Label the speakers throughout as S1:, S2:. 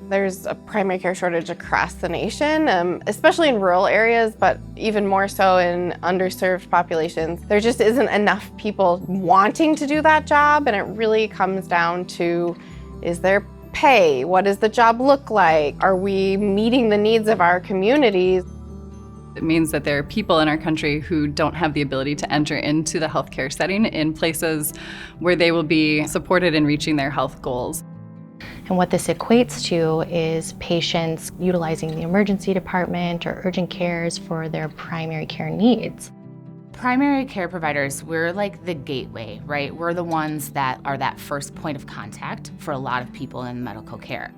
S1: There's a primary care shortage across the nation, especially in rural areas, but even more so in underserved populations. There just isn't enough people wanting to do that job, and it really comes down to, is there pay? What does the job look like? Are we meeting the needs of our communities?
S2: It means that there are people in our country who don't have the ability to enter into the healthcare setting in places where they will be supported in reaching their health goals.
S3: And what this equates to is patients utilizing the emergency department or urgent cares for their primary care needs.
S4: Primary care providers, we're like the gateway, right? We're the ones that are that first point of contact for a lot of people in medical care.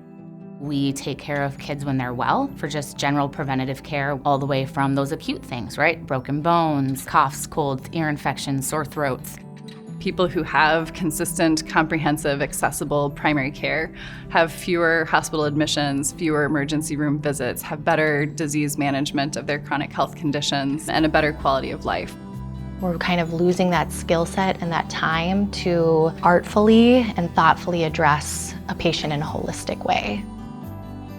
S4: We take care of kids when they're well for just general preventative care, all the way from those acute things, right? Broken bones, coughs, colds, ear infections, sore throats.
S2: People who have consistent, comprehensive, accessible primary care have fewer hospital admissions, fewer emergency room visits, have better disease management of their chronic health conditions, and a better quality of life.
S3: We're kind of losing that skill set and that time to artfully and thoughtfully address a patient in a holistic way.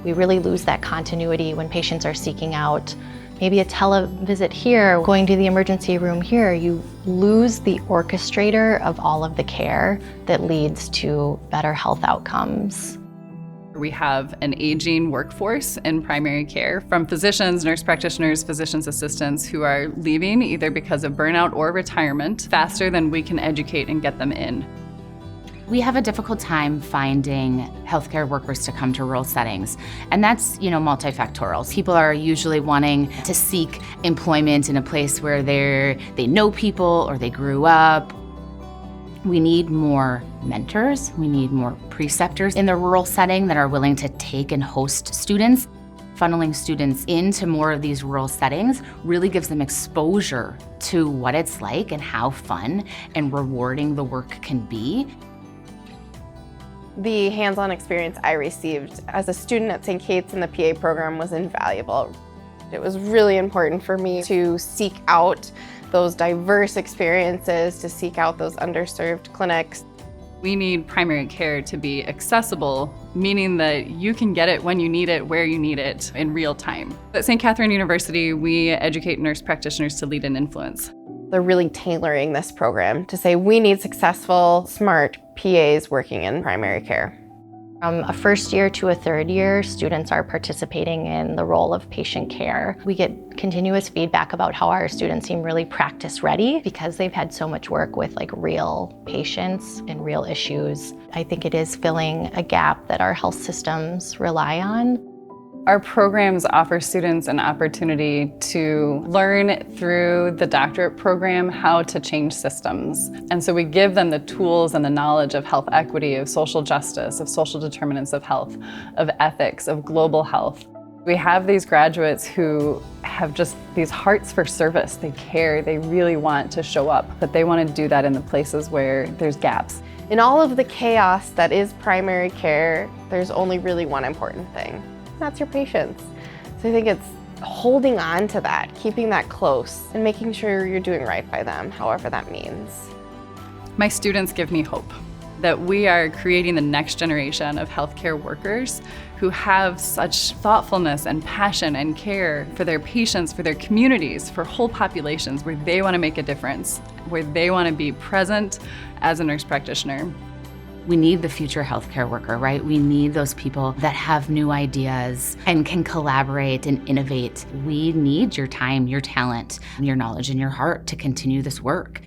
S3: We really lose that continuity when patients are seeking out maybe a televisit here, going to the emergency room here. You lose the orchestrator of all of the care that leads to better health outcomes.
S2: We have an aging workforce in primary care, from physicians, nurse practitioners, physician's assistants who are leaving either because of burnout or retirement faster than we can educate and get them in.
S4: We have a difficult time finding healthcare workers to come to rural settings, and that's, multifactorial. People are usually wanting to seek employment in a place where they know people or they grew up. We need more mentors, we need more preceptors in the rural setting that are willing to take and host students. Funneling students into more of these rural settings really gives them exposure to what it's like and how fun and rewarding the work can be.
S1: The hands-on experience I received as a student at St. Kate's in the PA program was invaluable. It was really important for me to seek out those diverse experiences, to seek out those underserved clinics.
S2: We need primary care to be accessible, meaning that you can get it when you need it, where you need it, in real time. At St. Catherine University, we educate nurse practitioners to lead and influence.
S1: They're really tailoring this program to say we need successful, smart PAs working in primary care.
S3: From a first year to a third year, students are participating in the role of patient care. We get continuous feedback about how our students seem really practice ready because they've had so much work with real patients and real issues. I think it is filling a gap that our health systems rely on.
S2: Our programs offer students an opportunity to learn through the doctorate program how to change systems. And so we give them the tools and the knowledge of health equity, of social justice, of social determinants of health, of ethics, of global health. We have these graduates who have just these hearts for service. They care, they really want to show up, but they want to do that in the places where there's gaps.
S1: In all of the chaos that is primary care, there's only really one important thing. That's your patients. So I think it's holding on to that, keeping that close, and making sure you're doing right by them, however that means.
S2: My students give me hope that we are creating the next generation of healthcare workers who have such thoughtfulness and passion and care for their patients, for their communities, for whole populations where they want to make a difference, where they want to be present as a nurse practitioner.
S4: We need the future healthcare worker, right? We need those people that have new ideas and can collaborate and innovate. We need your time, your talent, your knowledge, and your heart to continue this work.